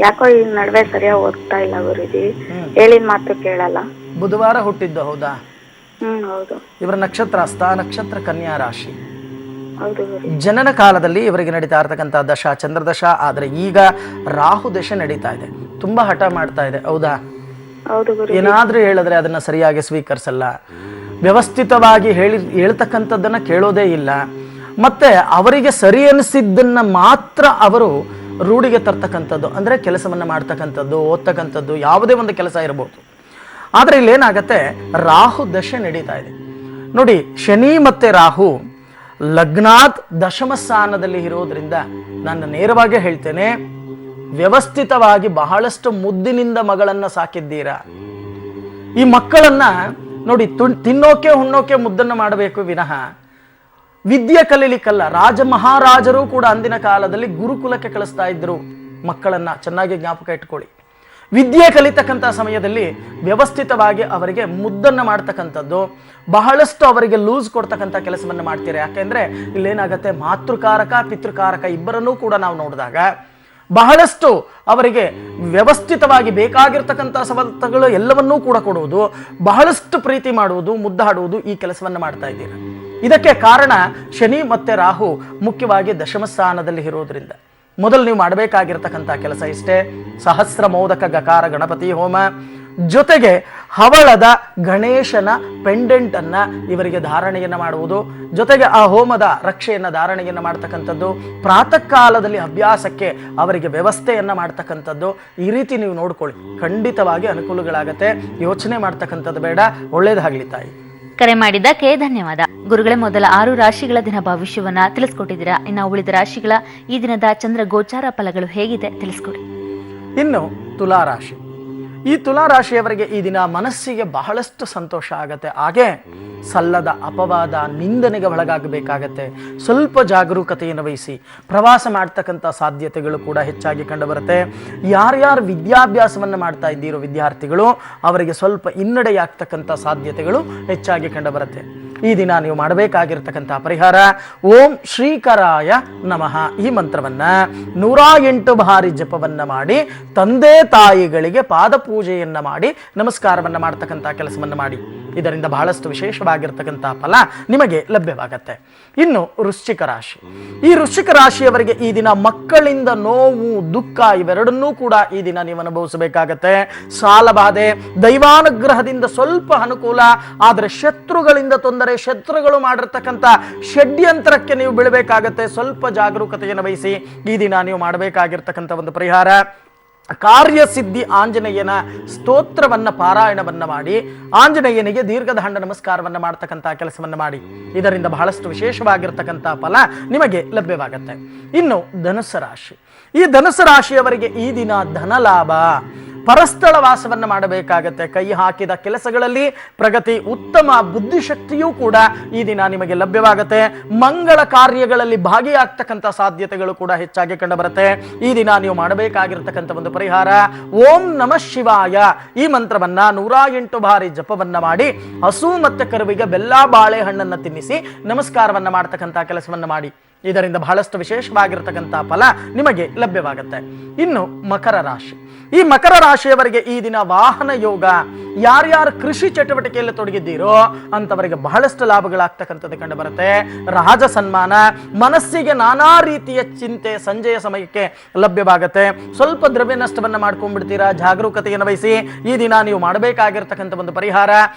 ಯಾಕೋ ಈ ನಡುವೆ ಸರಿಯಾಗಿ ಓದ್ತಾ ಇಲ್ಲ ಗುರುಜಿ, ಹೇಳಿದ ಮಾತು ಕೇಳಲ್ಲ. ಬುಧವಾರ ಹುಟ್ಟಿದ್ದು, ಹೌದಾ? ಹೌದು. ಇವರ ನಕ್ಷತ್ರ ಹಸ್ತ ನಕ್ಷತ್ರ, ಕನ್ಯಾ ರಾಶಿ. ಹೌದು ಗುರುಜಿ. ಜನನ ಕಾಲದಲ್ಲಿ ಇವರಿಗೆ ನಡೀತಾ ಇರ್ತಕ್ಕಂಥ ದಶ ಚಂದ್ರದಶ, ಆದ್ರೆ ಈಗ ರಾಹು ದಶ ನಡೀತಾ ಇದೆ. ತುಂಬಾ ಹಠ ಮಾಡ್ತಾ ಇದೆ, ಹೌದಾ? ಹೌದು ಗುರುಜಿ. ಏನಾದ್ರೂ ಹೇಳಿದ್ರೆ ಅದನ್ನ ಸರಿಯಾಗಿ ಸ್ವೀಕರಿಸಲ್ಲ, ವ್ಯವಸ್ಥಿತವಾಗಿ ಹೇಳ್ತಕ್ಕಂಥದ್ದನ್ನ ಕೇಳೋದೇ ಇಲ್ಲ. ಮತ್ತೆ ಅವರಿಗೆ ಸರಿ ಅನಿಸಿದ್ದನ್ನ ಮಾತ್ರ ಅವರು ರೂಢಿಗೆ ತರ್ತಕ್ಕಂಥದ್ದು, ಅಂದ್ರೆ ಕೆಲಸವನ್ನ ಮಾಡ್ತಕ್ಕಂಥದ್ದು, ಓದ್ತಕ್ಕಂಥದ್ದು, ಯಾವುದೇ ಒಂದು ಕೆಲಸ ಇರಬಹುದು. ಆದ್ರೆ ಇಲ್ಲಿ ಏನಾಗತ್ತೆ, ರಾಹು ದಶೆ ನಡೀತಾ ಇದೆ ನೋಡಿ. ಶನಿ ಮತ್ತೆ ರಾಹು ಲಗ್ನಾತ್ ದಶಮ ಸ್ಥಾನದಲ್ಲಿ ಇರೋದ್ರಿಂದ ನಾನು ನೇರವಾಗಿ ಹೇಳ್ತೇನೆ, ವ್ಯವಸ್ಥಿತವಾಗಿ ಬಹಳಷ್ಟು ಮುದ್ದಿನಿಂದ ಮಗಳನ್ನ ಸಾಕಿದ್ದೀರಾ. ಈ ಮಕ್ಕಳನ್ನ ನೋಡಿ, ತಿನ್ನೋಕೆ ಹುಣ್ಣೋಕೆ ಮುದ್ದನ್ನು ಮಾಡಬೇಕು ವಿನಃ ವಿದ್ಯೆ ಕಲೀಲಿಕ್ಕಲ್ಲ. ರಾಜ ಮಹಾರಾಜರು ಕೂಡ ಅಂದಿನ ಕಾಲದಲ್ಲಿ ಗುರುಕುಲಕ್ಕೆ ಕಳಿಸ್ತಾ ಇದ್ರು ಮಕ್ಕಳನ್ನ. ಚೆನ್ನಾಗಿ ಜ್ಞಾಪಕ ಇಟ್ಕೊಳ್ಳಿ. ವಿದ್ಯೆ ಕಲಿತಕ್ಕಂಥ ಸಮಯದಲ್ಲಿ ವ್ಯವಸ್ಥಿತವಾಗಿ ಅವರಿಗೆ ಮುದ್ದನ್ನು ಮಾಡ್ತಕ್ಕಂಥದ್ದು, ಬಹಳಷ್ಟು ಅವರಿಗೆ ಲೂಸ್ ಕೊಡ್ತಕ್ಕಂಥ ಕೆಲಸವನ್ನು ಮಾಡ್ತೀರಾ. ಯಾಕೆಂದ್ರೆ ಇಲ್ಲೇನಾಗತ್ತೆ, ಮಾತೃಕಾರಕ ಪಿತೃಕಾರಕ ಇಬ್ಬರನ್ನೂ ಕೂಡ ನಾವು ನೋಡಿದಾಗ ಬಹಳಷ್ಟು ಅವರಿಗೆ ವ್ಯವಸ್ಥಿತವಾಗಿ ಬೇಕಾಗಿರ್ತಕ್ಕಂಥ ಸವಲತ್ತುಗಳು ಎಲ್ಲವನ್ನೂ ಕೂಡ ಕೊಡುವುದು, ಬಹಳಷ್ಟು ಪ್ರೀತಿ ಮಾಡುವುದು, ಮುದ್ದಾಡುವುದು, ಈ ಕೆಲಸವನ್ನು ಮಾಡ್ತಾ ಇದ್ದೀರಾ. ಇದಕ್ಕೆ ಕಾರಣ ಶನಿ ಮತ್ತೆ ರಾಹು ಮುಖ್ಯವಾಗಿ ದಶಮ ಸ್ಥಾನದಲ್ಲಿ ಇರೋದ್ರಿಂದ ಮೊದಲು ನೀವು ಮಾಡಬೇಕಾಗಿರ್ತಕ್ಕಂಥ ಕೆಲಸ ಇಷ್ಟೇ: ಸಹಸ್ರ ಮೋದಕ ಗಕಾರ ಗಣಪತಿ ಹೋಮ, ಜೊತೆಗೆ ಹವಳದ ಗಣೇಶನ ಪೆಂಡೆಂಟ್ ಅನ್ನ ಇವರಿಗೆ ಧಾರಣೆಯನ್ನು ಮಾಡುವುದು, ಜೊತೆಗೆ ಆ ಹೋಮದ ರಕ್ಷೆಯನ್ನು ಧಾರಣೆಯನ್ನು ಮಾಡ್ತಕ್ಕಂಥದ್ದು, ಪ್ರಾತಃ ಕಾಲದಲ್ಲಿ ಅಭ್ಯಾಸಕ್ಕೆ ಅವರಿಗೆ ವ್ಯವಸ್ಥೆಯನ್ನ ಮಾಡ್ತಕ್ಕಂಥದ್ದು. ಈ ರೀತಿ ನೀವು ನೋಡ್ಕೊಳ್ಳಿ, ಖಂಡಿತವಾಗಿ ಅನುಕೂಲಗಳಾಗತ್ತೆ. ಯೋಚನೆ ಮಾಡ್ತಕ್ಕಂಥದ್ದು ಬೇಡ. ಒಳ್ಳೇದಾಗ್ಲಿ ತಾಯಿ. ಕರೆ ಮಾಡಿದ್ದಕ್ಕೆ ಧನ್ಯವಾದ. ಗುರುಗಳೇ, ಮೊದಲ 6 ರಾಶಿಗಳ ದಿನ ಭವಿಷ್ಯವನ್ನ ತಿಳಿಸ್ಕೊಟ್ಟಿದ್ದೀರಾ. ಇನ್ನು ಉಳಿದ ರಾಶಿಗಳ ಈ ದಿನದ ಚಂದ್ರ ಗೋಚಾರ ಫಲಗಳು ಹೇಗಿದೆ ತಿಳಿಸ್ಕೊಡಿ. ಇನ್ನು ತುಲಾರಾಶಿ. ಈ ತುಲಾರಾಶಿಯವರಿಗೆ ಈ ದಿನ ಮನಸ್ಸಿಗೆ ಬಹಳಷ್ಟು ಸಂತೋಷ ಆಗತ್ತೆ. ಹಾಗೆ ಸಲ್ಲದ ಅಪವಾದ, ನಿಂದನೆಗೆ ಒಳಗಾಗಬೇಕಾಗತ್ತೆ. ಸ್ವಲ್ಪ ಜಾಗರೂಕತೆಯನ್ನು ವಹಿಸಿ ಪ್ರವಾಸ ಮಾಡ್ತಕ್ಕಂಥ ಸಾಧ್ಯತೆಗಳು ಕೂಡ ಹೆಚ್ಚಾಗಿ ಕಂಡುಬರುತ್ತೆ. ಯಾರ್ಯಾರು ವಿದ್ಯಾಭ್ಯಾಸವನ್ನು ಮಾಡ್ತಾ ಇದ್ದೀರೋ ವಿದ್ಯಾರ್ಥಿಗಳು, ಅವರಿಗೆ ಸ್ವಲ್ಪ ಹಿನ್ನಡೆಯಾಗ್ತಕ್ಕಂಥ ಸಾಧ್ಯತೆಗಳು ಹೆಚ್ಚಾಗಿ ಕಂಡುಬರುತ್ತೆ. ಈ ದಿನ ನೀವು ಮಾಡಬೇಕಾಗಿರ್ತಕ್ಕಂಥ ಪರಿಹಾರ ಓಂ ಶ್ರೀಕರಾಯ ನಮಃ ಈ ಮಂತ್ರವನ್ನ 108 ಬಾರಿ ಜಪವನ್ನ ಮಾಡಿ ತಂದೆ ತಾಯಿಗಳಿಗೆ ಪಾದಪೂಜೆಯನ್ನ ಮಾಡಿ ನಮಸ್ಕಾರವನ್ನ ಮಾಡ್ತಕ್ಕಂಥ ಕೆಲಸವನ್ನ ಮಾಡಿ. ಇದರಿಂದ ಬಹಳಷ್ಟು ವಿಶೇಷವಾಗಿರ್ತಕ್ಕಂಥ ಫಲ ನಿಮಗೆ ಲಭ್ಯವಾಗತ್ತೆ. ಇನ್ನು ವೃಶ್ಚಿಕ ರಾಶಿ. ಈ ವೃಶ್ಚಿಕ ರಾಶಿಯವರಿಗೆ ಈ ದಿನ ಮಕ್ಕಳಿಂದ ನೋವು, ದುಃಖ ಇವೆರಡನ್ನೂ ಕೂಡ ಈ ದಿನ ನೀವು ಅನುಭವಿಸಬೇಕಾಗತ್ತೆ. ಸಾಲಬಾಧೆ, ದೈವಾನುಗ್ರಹದಿಂದ ಸ್ವಲ್ಪ ಅನುಕೂಲ, ಆದರೆ ಶತ್ರುಗಳಿಂದ ತೊಂದರೆ, ಶತ್ರುಗಳು ಮಾಡಿರ್ತಕ್ಕಂಥ ಷಡ್ಯಂತ್ರಕ್ಕೆ ನೀವು ಬೀಳಬೇಕಾಗತ್ತೆ. ಸ್ವಲ್ಪ ಜಾಗರೂಕತೆಯನ್ನು ವಹಿಸಿ ಈ ದಿನ ನೀವು ಮಾಡಬೇಕಾಗಿರ್ತಕ್ಕಂಥ ಒಂದು ಪರಿಹಾರ ಕಾರ್ಯಸಿದ್ಧಿ ಆಂಜನೇಯನ ಸ್ತೋತ್ರವನ್ನ ಪಾರಾಯಣವನ್ನ ಮಾಡಿ ಆಂಜನೇಯನಿಗೆ ದೀರ್ಘದಂಡ ನಮಸ್ಕಾರವನ್ನ ಮಾಡ್ತಕ್ಕಂಥ ಕೆಲಸವನ್ನ ಮಾಡಿ. ಇದರಿಂದ ಬಹಳಷ್ಟು ವಿಶೇಷವಾಗಿರ್ತಕ್ಕಂಥ ಫಲ ನಿಮಗೆ ಲಭ್ಯವಾಗತ್ತೆ. ಇನ್ನು ಧನುಸ್ಸು ರಾಶಿ. ಈ ಧನುಸ್ಸು ರಾಶಿಯವರಿಗೆ ಈ ದಿನ ಧನಲಾಭ, ಪರಸ್ಥಳ ವಾಸವನ್ನ ಮಾಡಬೇಕಾಗತ್ತೆ. ಕೈ ಹಾಕಿದ ಕೆಲಸಗಳಲ್ಲಿ ಪ್ರಗತಿ, ಉತ್ತಮ ಬುದ್ಧಿಶಕ್ತಿಯೂ ಕೂಡ ಈ ದಿನ ನಿಮಗೆ ಲಭ್ಯವಾಗತ್ತೆ. ಮಂಗಳ ಕಾರ್ಯಗಳಲ್ಲಿ ಭಾಗಿಯಾಗ್ತಕ್ಕಂಥ ಸಾಧ್ಯತೆಗಳು ಕೂಡ ಹೆಚ್ಚಾಗಿ ಕಂಡುಬರುತ್ತೆ. ಈ ದಿನ ನೀವು ಮಾಡಬೇಕಾಗಿರ್ತಕ್ಕಂಥ ಒಂದು ಪರಿಹಾರ ಓಂ ನಮಃ ಶಿವಾಯ ಈ ಮಂತ್ರವನ್ನ 108 ಬಾರಿ ಜಪವನ್ನ ಮಾಡಿ ಹಸು ಮತ್ತೆ ಕರುವಿಗೆ ಬೆಲ್ಲ ಬಾಳೆಹಣ್ಣನ್ನು ತಿನ್ನಿಸಿ ನಮಸ್ಕಾರವನ್ನ ಮಾಡ್ತಕ್ಕಂಥ ಕೆಲಸವನ್ನ ಮಾಡಿ. ಇದರಿಂದ ಬಹಳಷ್ಟು ವಿಶೇಷವಾಗಿರ್ತಕ್ಕಂಥ ಫಲ ನಿಮಗೆ ಲಭ್ಯವಾಗುತ್ತೆ. ಇನ್ನು ಮಕರ ರಾಶಿ. ಈ ಮಕರ ರಾಶಿಯವರಿಗೆ ಈ ದಿನ ವಾಹನ ಯೋಗ. ಯಾರ್ಯಾರು ಕೃಷಿ ಚಟುವಟಿಕೆಯಲ್ಲಿ ತೊಡಗಿದ್ದೀರೋ ಅಂತವರಿಗೆ ಬಹಳಷ್ಟು ಲಾಭಗಳಾಗ್ತಕ್ಕಂಥದ್ದು ಕಂಡು ಬರುತ್ತೆ. ರಾಜ ಸನ್ಮಾನ, ಮನಸ್ಸಿಗೆ ನಾನಾ ರೀತಿಯ ಚಿಂತೆ ಸಂಜೆಯ ಸಮಯಕ್ಕೆ ಲಭ್ಯವಾಗುತ್ತೆ. ಸ್ವಲ್ಪ ದ್ರವ್ಯ ನಷ್ಟವನ್ನ ಮಾಡ್ಕೊಂಡ್ಬಿಡ್ತೀರಾ. ಜಾಗರೂಕತೆಯನ್ನು ವಹಿಸಿ ಈ ದಿನ ನೀವು ಮಾಡಬೇಕಾಗಿರ್ತಕ್ಕಂಥ ಒಂದು ಪರಿಹಾರ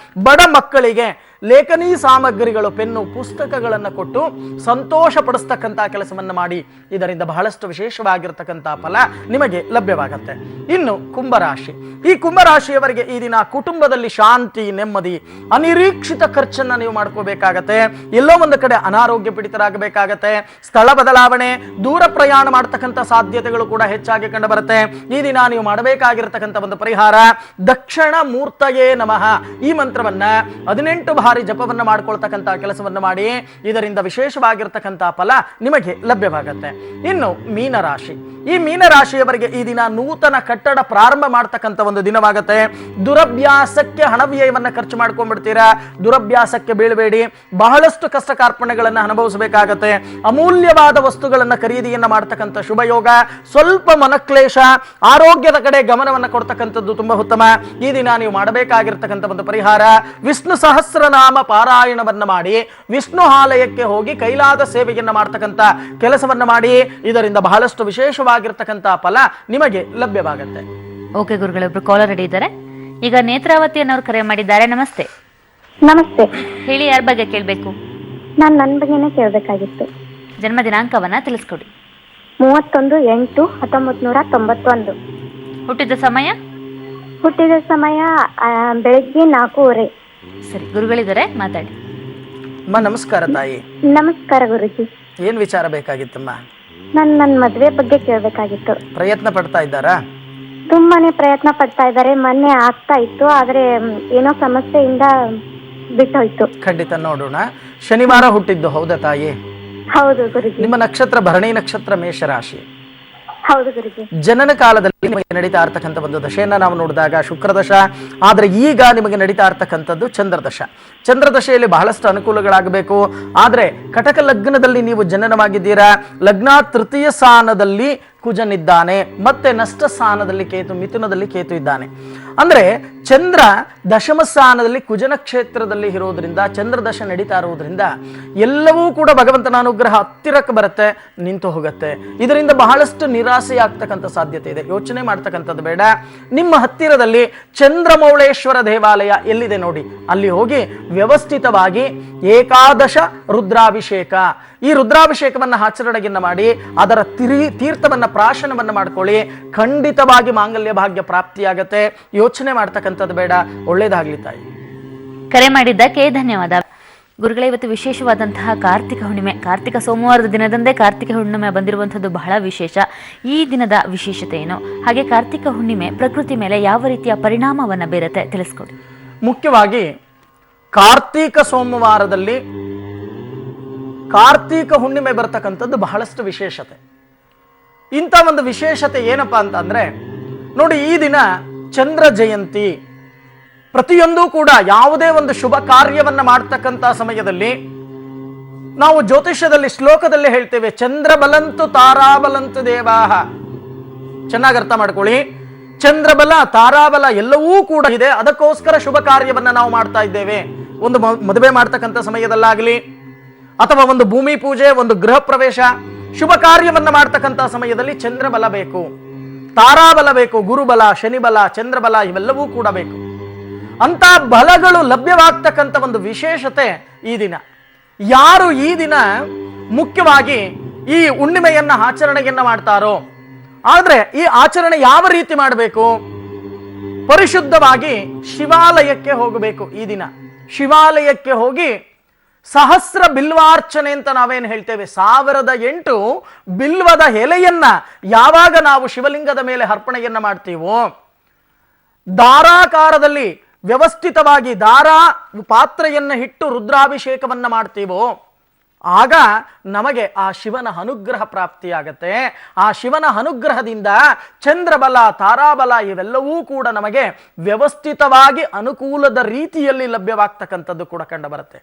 ಬಡ ಮಕ್ಕಳಿಗೆ ಲೇಖನಿ ಸಾಮಗ್ರಿಗಳು, ಪೆನ್ನು, ಪುಸ್ತಕಗಳನ್ನು ಕೊಟ್ಟು ಸಂತೋಷ ಪಡಿಸ್ತಕ್ಕಂಥ ಕೆಲಸವನ್ನ ಮಾಡಿ. ಇದರಿಂದ ಬಹಳಷ್ಟು ವಿಶೇಷವಾಗಿರ್ತಕ್ಕಂಥ ಫಲ ನಿಮಗೆ ಲಭ್ಯವಾಗತ್ತೆ. ಇನ್ನು ಕುಂಭರಾಶಿ. ಈ ಕುಂಭರಾಶಿಯವರಿಗೆ ಈ ದಿನ ಕುಟುಂಬದಲ್ಲಿ ಶಾಂತಿ, ನೆಮ್ಮದಿ, ಅನಿರೀಕ್ಷಿತ ಖರ್ಚನ್ನ ನೀವು ಮಾಡ್ಕೋಬೇಕಾಗತ್ತೆ. ಎಲ್ಲೋ ಒಂದು ಕಡೆ ಅನಾರೋಗ್ಯ ಪೀಡಿತರಾಗಬೇಕಾಗತ್ತೆ. ಸ್ಥಳ ಬದಲಾವಣೆ, ದೂರ ಪ್ರಯಾಣ ಮಾಡ್ತಕ್ಕಂಥ ಸಾಧ್ಯತೆಗಳು ಕೂಡ ಹೆಚ್ಚಾಗಿ ಕಂಡು ಬರುತ್ತೆ. ಈ ದಿನ ನೀವು ಮಾಡಬೇಕಾಗಿರ್ತಕ್ಕಂಥ ಒಂದು ಪರಿಹಾರ ದಕ್ಷಿಣ ಮೂರ್ತಯೇ ನಮಃ ಈ ಮಂತ್ರವನ್ನ 18 ಬಾರಿ ಜಪವನ್ನ ಮಾಡ್ಕೊಳ್ತಕ್ಕಂಥ ಕೆಲಸವನ್ನ ಮಾಡಿ. ಇದರಿಂದ ವಿಶೇಷವಾಗಿರ್ತಕ್ಕಂಥ ಫಲ ನಿಮಗೆ ಲಭ್ಯವಾಗತ್ತೆ. ಇನ್ನು ಮೀನರಾಶಿ. ಈ ಮೀನರಾಶಿಯವರಿಗೆ ಈ ದಿನ ನೂತನ ಕಟ್ಟಡ ಪ್ರಾರಂಭ ಮಾಡ್ತಕ್ಕಂಥ ಒಂದು ದಿನವಾಗತ್ತೆ. ದುರಭ್ಯಾಸಕ್ಕೆ ಹಣವ್ಯಯವನ್ನ ಖರ್ಚು ಮಾಡ್ಕೊಂಡ್ಬಿಡ್ತೀರಾ. ದುರಭ್ಯಾಸಕ್ಕೆ ಬೀಳಬೇಡಿ. ಬಹಳಷ್ಟು ಕಷ್ಟ ಕಾರ್ಪಣ್ಯಗಳನ್ನು ಅನುಭವಿಸಬೇಕಾಗತ್ತೆ. ಅಮೂಲ್ಯವಾದ ವಸ್ತುಗಳನ್ನ ಖರೀದಿಯನ್ನ ಮಾಡ್ತಕ್ಕಂಥ ಶುಭಯೋಗ. ಸ್ವಲ್ಪ ಮನಕ್ಲೇಶ, ಆರೋಗ್ಯದ ಕಡೆ ಗಮನವನ್ನ ಕೊಡ್ತಕ್ಕಂಥದ್ದು ತುಂಬಾ ಉತ್ತಮ. ಈ ದಿನ ನೀವು ಮಾಡಬೇಕಾಗಿರ್ತಕ್ಕಂಥ ಒಂದು ಪರಿಹಾರ ವಿಷ್ಣು ಸಹಸ್ರನಾಮ ಪಾರಾಯಣವನ್ನ ಮಾಡಿ ವಿಷ್ಣು ಆಲಯಕ್ಕೆ ಹೋಗಿ ಕೈಲಾದ ಸೇವೆಯನ್ನ ಮಾಡ್ತಕ್ಕಂಥ ಕೆಲಸವನ್ನ ಮಾಡಿ. ಇದರಿಂದ ಬಹಳಷ್ಟು ವಿಶೇಷವಾಗಿರ್ತಕ್ಕಂಥ ಫಲ ನಿಮಗೆ ಲಭ್ಯವಾಗುತ್ತೆ. ಓಕೆ ಗುರುಗಳೇ, ಒಬ್ರು ಕಾಲರ್ ರೆಡಿ ಇದ್ದಾರೆ. ಈಗ ನೇತ್ರಾವತಿ ಅನ್ನೋರು ಕರೆ ಮಾಡಿದ್ದಾರೆ. ನಮಸ್ತೆ. ನಮಸ್ತೆ. ಹೇಳಿ, ಯಾರ ಬಗ್ಗೆ ಕೇಳಬೇಕು? ನಾನು ನನ್ನ ಬಗ್ಗೆನೇ ಕೇಳಬೇಕಾಗಿತ್ತು. ಜನ್ಮ ದಿನಾಂಕವನ್ನ ತಿಳಿಸ್ಕೊಡಿ. 31/8/1991. ಹುಟ್ಟಿದ ಸಮಯ? ಹುಟ್ಟಿದ ಸಮಯ ಬೆಳಗ್ಗೆ 4:30. ಸರಿ, ಗುರುಗಳಿದ್ದಾರೆ, ಮಾತಾಡಿ. ಅಮ್ಮ ನಮಸ್ಕಾರ ತಾಯಿ. ನಮಸ್ಕಾರ ಗುರುಜಿ. ಏನ್ ವಿಚಾರ ಬೇಕಾಗಿತ್ತಮ್ಮ? ನನ್ನ ಮದುವೆ ಬಗ್ಗೆ ಕೇಳಬೇಕಾಗಿತ್ತು. ಪ್ರಯತ್ನ ಪಡ್ತಾ ಇದ್ದಾರಾ? ತುಂಬಾನೇ ಪ್ರಯತ್ನ ಪಡ್ತಾ ಇದ್ದಾರೆ. ಮೊನ್ನೆ ಆಗ್ತಾ ಇತ್ತು, ಆದ್ರೆ ಏನೋ ಸಮಸ್ಯೆಯಿಂದ ಬಿಟ್ಟೋಯ್ತು. ಖಂಡಿತ ನೋಡೋಣ. ಶನಿವಾರ ಹುಟ್ಟಿದ್ದು ಹೌದಾ ತಾಯಿ? ಹೌದು ಗುರುಜಿ. ನಿಮ್ಮ ನಕ್ಷತ್ರ ಭರಣಿ ನಕ್ಷತ್ರ, ಮೇಷರಾಶಿ. ಹೌದು ಗುರುಜಿ. ಜನನ ಕಾಲದಲ್ಲಿ ನಿಮಗೆ ನಡೀತಾ ಇರ್ತಕ್ಕಂಥ ಒಂದು ದಶೆಯನ್ನ ನಾವು ನೋಡಿದಾಗ ಶುಕ್ರದಶ, ಆದ್ರೆ ಈಗ ನಿಮಗೆ ನಡೀತಾ ಇರ್ತಕ್ಕಂಥದ್ದು ಚಂದ್ರದಶ. ಚಂದ್ರದಶೆಯಲ್ಲಿ ಬಹಳಷ್ಟು ಅನುಕೂಲಗಳಾಗಬೇಕು. ಆದ್ರೆ ಕಟಕ ಲಗ್ನದಲ್ಲಿ ನೀವು ಜನನವಾಗಿದ್ದೀರಾ. ಲಗ್ನ ತೃತೀಯ ಸ್ಥಾನದಲ್ಲಿ ಕುಜನಿದ್ದಾನೆ, ಮತ್ತೆ ನಷ್ಟ ಸ್ಥಾನದಲ್ಲಿ ಕೇತು, ಮಿಥುನದಲ್ಲಿ ಕೇತು ಇದ್ದಾನೆ. ಅಂದ್ರೆ ಚಂದ್ರ ದಶಮ ಸ್ಥಾನದಲ್ಲಿ ಕುಜನ ಕ್ಷೇತ್ರದಲ್ಲಿ ಇರೋದ್ರಿಂದ, ಚಂದ್ರ ದಶ ನಡೀತಾ ಇರೋದ್ರಿಂದ ಎಲ್ಲವೂ ಕೂಡ ಭಗವಂತನ ಅನುಗ್ರಹ ಹತ್ತಿರಕ್ಕೆ ಬರುತ್ತೆ, ನಿಂತು ಹೋಗುತ್ತೆ. ಇದರಿಂದ ಬಹಳಷ್ಟು ನಿರಾಸೆ ಆಗ್ತಕ್ಕಂಥ ಸಾಧ್ಯತೆ ಇದೆ. ಯೋಚನೆ ಮಾಡ್ತಕ್ಕಂಥದ್ದು ಬೇಡ. ನಿಮ್ಮ ಹತ್ತಿರದಲ್ಲಿ ಚಂದ್ರಮೌಳೇಶ್ವರ ದೇವಾಲಯ ಎಲ್ಲಿದೆ ನೋಡಿ, ಅಲ್ಲಿ ಹೋಗಿ ವ್ಯವಸ್ಥಿತವಾಗಿ ಏಕಾದಶ ರುದ್ರಾಭಿಷೇಕ, ಈ ರುದ್ರಾಭಿಷೇಕವನ್ನ ಆಚರಣೆಯನ್ನ ಮಾಡಿ ಅದರ ತೀರ್ಥವನ್ನ ಪ್ರಾಶನವನ್ನ ಮಾಡ್ಕೊಳ್ಳಿ. ಖಂಡಿತವಾಗಿ ಮಾಂಗಲ್ಯ ಭಾಗ್ಯ ಪ್ರಾಪ್ತಿಯಾಗತ್ತೆ. ಯೋಚನೆ ಮಾಡ್ತಕ್ಕಂಥದ್ದು ಬೇಡ. ಒಳ್ಳೇದಾಗ್ಲಿ ತಾಯಿ. ಕರೆ ಮಾಡಿದ್ದಕ್ಕೆ ಧನ್ಯವಾದ ಗುರುಗಳೇ. ಇವತ್ತು ವಿಶೇಷವಾದಂತಹ ಕಾರ್ತಿಕ ಹುಣ್ಣಿಮೆ, ಕಾರ್ತಿಕ ಸೋಮವಾರದ ದಿನದಂದೇ ಕಾರ್ತಿಕ ಹುಣ್ಣಿಮೆ ಬಂದಿರುವಂಥದ್ದು ಬಹಳ ವಿಶೇಷ. ಈ ದಿನದ ವಿಶೇಷತೆ ಏನು, ಹಾಗೆ ಕಾರ್ತಿಕ ಹುಣ್ಣಿಮೆ ಪ್ರಕೃತಿ ಮೇಲೆ ಯಾವ ರೀತಿಯ ಪರಿಣಾಮವನ್ನು ಬೀರುತ್ತೆ ತಿಳಿಸ್ಕೊಡಿ. ಮುಖ್ಯವಾಗಿ ಕಾರ್ತೀಕ ಸೋಮವಾರದಲ್ಲಿ ಕಾರ್ತೀಕ ಹುಣ್ಣಿಮೆ ಬರ್ತಕ್ಕಂಥದ್ದು ಬಹಳಷ್ಟು ವಿಶೇಷತೆ. ಇಂಥ ಒಂದು ವಿಶೇಷತೆ ಏನಪ್ಪಾ ಅಂತಂದ್ರೆ ನೋಡಿ, ಈ ದಿನ ಚಂದ್ರ ಜಯಂತಿ. ಪ್ರತಿಯೊಂದು ಕೂಡ ಯಾವುದೇ ಒಂದು ಶುಭ ಕಾರ್ಯವನ್ನ ಮಾಡ್ತಕ್ಕಂಥ ಸಮಯದಲ್ಲಿ ನಾವು ಜ್ಯೋತಿಷ್ಯದಲ್ಲಿ ಶ್ಲೋಕದಲ್ಲಿ ಹೇಳ್ತೇವೆ, ಚಂದ್ರ ಬಲಂತು ತಾರಾಬಲಂತು ದೇವಾಹ. ಚೆನ್ನಾಗಿ ಅರ್ಥ ಮಾಡ್ಕೊಳ್ಳಿ. ಚಂದ್ರಬಲ ತಾರಾಬಲ ಎಲ್ಲವೂ ಕೂಡ ಇದೆ. ಅದಕ್ಕೋಸ್ಕರ ಶುಭ ಕಾರ್ಯವನ್ನ ನಾವು ಮಾಡ್ತಾ ಇದ್ದೇವೆ. ಒಂದು ಮದುವೆ ಮಾಡ್ತಕ್ಕಂಥ ಸಮಯದಲ್ಲಾಗಲಿ, ಅಥವಾ ಒಂದು ಭೂಮಿ ಪೂಜೆ, ಒಂದು ಗೃಹ ಪ್ರವೇಶ, ಶುಭ ಕಾರ್ಯವನ್ನ ಮಾಡ್ತಕ್ಕಂಥ ಸಮಯದಲ್ಲಿ ಚಂದ್ರಬಲ ಬೇಕು, ತಾರಾಬಲ ಬೇಕು, ಗುರುಬಲ, ಶನಿಬಲ, ಚಂದ್ರಬಲ ಇವೆಲ್ಲವೂ ಕೂಡ ಬೇಕು. ಅಂತ ಬಲಗಳು ಲಭ್ಯವಾಗ್ತಕ್ಕಂಥ ಒಂದು ವಿಶೇಷತೆ ಈ ದಿನ. ಯಾರು ಈ ದಿನ ಮುಖ್ಯವಾಗಿ ಈ ಹುಣ್ಣಿಮೆಯನ್ನ ಆಚರಣೆಯನ್ನ ಮಾಡ್ತಾರೋ, ಆದ್ರೆ ಈ ಆಚರಣೆ ಯಾವ ರೀತಿ ಮಾಡಬೇಕು? ಪರಿಶುದ್ಧವಾಗಿ ಶಿವಾಲಯಕ್ಕೆ ಹೋಗಬೇಕು. ಈ ದಿನ ಶಿವಾಲಯಕ್ಕೆ ಹೋಗಿ ಸಹಸ್ರ ಬಿಲ್ವಾರ್ಚನೆ ಅಂತ ನಾವೇನು ಹೇಳ್ತೇವೆ, 1008 ಬಿಲ್ವದ ಎಲೆಯನ್ನ ಯಾವಾಗ ನಾವು ಶಿವಲಿಂಗದ ಮೇಲೆ ಅರ್ಪಣೆಯನ್ನ ಮಾಡ್ತೀವೋ, ದಾರಾಕಾರದಲ್ಲಿ ವ್ಯವಸ್ಥಿತವಾಗಿ ದಾರ ಪಾತ್ರೆಯನ್ನ ಇಟ್ಟು ರುದ್ರಾಭಿಷೇಕವನ್ನ ಮಾಡ್ತೀವೋ, ಆಗ ನಮಗೆ ಆ ಶಿವನ ಅನುಗ್ರಹ ಪ್ರಾಪ್ತಿಯಾಗತ್ತೆ. ಆ ಶಿವನ ಅನುಗ್ರಹದಿಂದ ಚಂದ್ರಬಲ, ತಾರಾಬಲ ಇವೆಲ್ಲವೂ ಕೂಡ ನಮಗೆ ವ್ಯವಸ್ಥಿತವಾಗಿ ಅನುಕೂಲದ ರೀತಿಯಲ್ಲಿ ಲಭ್ಯವಾಗ್ತಕ್ಕಂಥದ್ದು ಕೂಡ ಕಂಡು ಬರುತ್ತೆ.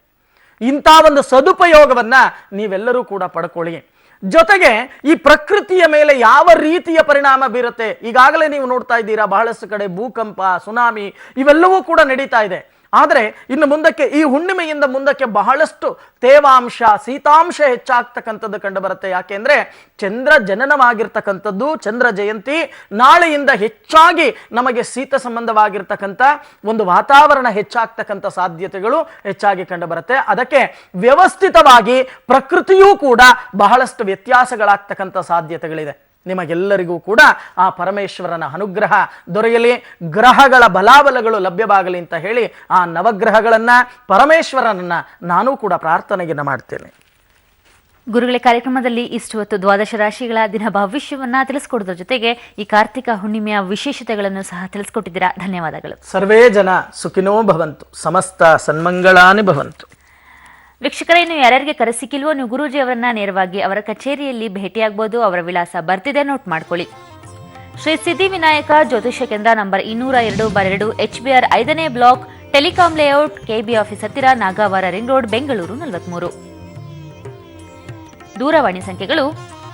ಇಂಥ ಒಂದು ಸದುಪಯೋಗವನ್ನ ನೀವೆಲ್ಲರೂ ಕೂಡ ಪಡ್ಕೊಳ್ಳಿ. ಜೊತೆಗೆ ಈ ಪ್ರಕೃತಿಯ ಮೇಲೆ ಯಾವ ರೀತಿಯ ಪರಿಣಾಮ ಬೀರುತ್ತೆ, ಈಗಾಗಲೇ ನೀವು ನೋಡ್ತಾ ಇದ್ದೀರಾ, ಬಹಳಷ್ಟು ಕಡೆ ಭೂಕಂಪ, ಸುನಾಮಿ ಇವೆಲ್ಲವೂ ಕೂಡ ನಡೀತಾ ಇದೆ. ಆದರೆ ಇನ್ನು ಮುಂದಕ್ಕೆ ಈ ಹುಣ್ಣಿಮೆಯಿಂದ ಮುಂದಕ್ಕೆ ಬಹಳಷ್ಟು ತೇವಾಂಶ, ಶೀತಾಂಶ ಹೆಚ್ಚಾಗ್ತಕ್ಕಂಥದ್ದು ಕಂಡು ಬರುತ್ತೆ. ಯಾಕೆಂದ್ರೆ ಚಂದ್ರ ಜನನವಾಗಿರ್ತಕ್ಕಂಥದ್ದು, ಚಂದ್ರ ಜಯಂತಿ. ನಾಳೆಯಿಂದ ಹೆಚ್ಚಾಗಿ ನಮಗೆ ಶೀತ ಸಂಬಂಧವಾಗಿರ್ತಕ್ಕಂಥ ಒಂದು ವಾತಾವರಣ ಹೆಚ್ಚಾಗ್ತಕ್ಕಂಥ ಸಾಧ್ಯತೆಗಳು ಹೆಚ್ಚಾಗಿ ಕಂಡು ಬರುತ್ತೆ. ಅದಕ್ಕೆ ವ್ಯವಸ್ಥಿತವಾಗಿ ಪ್ರಕೃತಿಯೂ ಕೂಡ ಬಹಳಷ್ಟು ವ್ಯತ್ಯಾಸಗಳಾಗ್ತಕ್ಕಂಥ ಸಾಧ್ಯತೆಗಳಿದೆ. ನಿಮಗೆಲ್ಲರಿಗೂ ಕೂಡ ಆ ಪರಮೇಶ್ವರನ ಅನುಗ್ರಹ ದೊರೆಯಲಿ, ಗ್ರಹಗಳ ಬಲಾಬಲಗಳು ಲಭ್ಯವಾಗಲಿ ಅಂತ ಹೇಳಿ ಆ ನವಗ್ರಹಗಳನ್ನ, ಪರಮೇಶ್ವರನನ್ನ ನಾನು ಕೂಡ ಪ್ರಾರ್ಥನೆಯನ್ನ ಮಾಡ್ತೇನೆ. ಗುರುಗಳ ಕಾರ್ಯಕ್ರಮದಲ್ಲಿ ಇಷ್ಟು ಹೊತ್ತು ದ್ವಾದಶ ರಾಶಿಗಳ ದಿನ ಭವಿಷ್ಯವನ್ನ ತಿಳಿಸ್ಕೊಡೋದ್ರ ಜೊತೆಗೆ ಈ ಕಾರ್ತಿಕ ಹುಣ್ಣಿಮೆಯ ವಿಶೇಷತೆಗಳನ್ನು ಸಹ ತಿಳಿಸ್ಕೊಟ್ಟಿದ್ದೀರಾ. ಧನ್ಯವಾದಗಳು. ಸರ್ವೇ ಜನ ಸುಖಿನೋ ಭವಂತು, ಸಮಸ್ತ ಸನ್ಮಂಗಳಾನಿ ಭವಂತು. ವೀಕ್ಷಕರೇ, ಇನ್ನು ಯಾರ್ಯಾರಿಗೆ ಕರೆ ಸಿಕ್ಕಿಲ್ವೋ ನೀವು ಗುರೂಜಿ ಅವರನ್ನ ನೇರವಾಗಿ ಅವರ ಕಚೇರಿಯಲ್ಲಿ ಭೇಟಿಯಾಗಬಹುದು. ಅವರ ವಿಳಾಸ ಬರ್ತಿದೆ, ನೋಟ್ ಮಾಡ್ಕೊಳ್ಳಿ. ಶ್ರೀ ಸಿದ್ಧಿವಿನಾಯಕ ಜ್ಯೋತಿಷ್ಯ ಕೇಂದ್ರ ನಂಬರ್ 202/2 HBR 5ನೇ block, telecom layout, KB office ಹತ್ತಿರ, ನಾಗಾವಾರ ರಿಂಗ್ ರೋಡ್, ಬೆಂಗಳೂರು 43. ದೂರವಾಣಿ ಸಂಖ್ಯೆಗಳು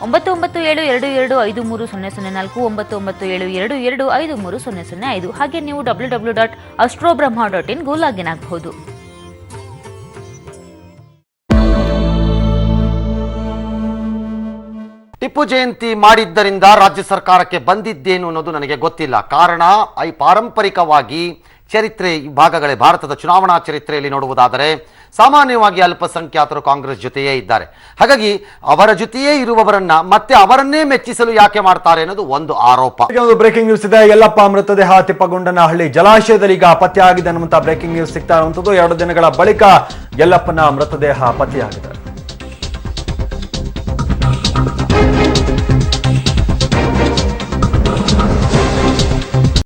9972253004, 9972253005. ಹಾಗೆ ನೀವು www.astrobrahma.in ಲಾಗಿನ್ ಆಗಬಹುದು. ಟಿಪ್ಪು ಜಯಂತಿ ಮಾಡಿದ್ದರಿಂದ ರಾಜ್ಯ ಸರ್ಕಾರಕ್ಕೆ ಬಂದಿದ್ದೇನು ಅನ್ನೋದು ನನಗೆ ಗೊತ್ತಿಲ್ಲ. ಕಾರಣ ಪಾರಂಪರಿಕವಾಗಿ ಚರಿತ್ರೆ ಭಾಗಗಳೇ ಭಾರತದ ಚುನಾವಣಾ ಚರಿತ್ರೆಯಲ್ಲಿ ನೋಡುವುದಾದರೆ ಸಾಮಾನ್ಯವಾಗಿ ಅಲ್ಪಸಂಖ್ಯಾತರು ಕಾಂಗ್ರೆಸ್ ಜೊತೆಯೇ ಇದ್ದಾರೆ. ಹಾಗಾಗಿ ಅವರ ಜೊತೆಯೇ ಇರುವವರನ್ನ ಮತ್ತೆ ಅವರನ್ನೇ ಮೆಚ್ಚಿಸಲು ಯಾಕೆ ಮಾಡ್ತಾರೆ ಅನ್ನೋದು ಒಂದು ಆರೋಪ. ಒಂದು ಬ್ರೇಕಿಂಗ್ ನ್ಯೂಸ್ ಇದೆ. ಯಲ್ಲಪ್ಪ ಮೃತದೇಹ ತಿಪ್ಪಗೊಂಡನಹಳ್ಳಿ ಜಲಾಶಯದಲ್ಲಿ ಈಗ ಪತ್ತೆಯಾಗಿದೆ ಅನ್ನುವಂತ ಬ್ರೇಕಿಂಗ್ ನ್ಯೂಸ್ ಸಿಗ್ತಾ ಇರುವಂತದ್ದು. 2 ದಿನಗಳ ಬಳಿಕ ಯಲ್ಲಪ್ಪನ ಮೃತದೇಹ ಪತ್ತೆಯಾಗಿದೆ.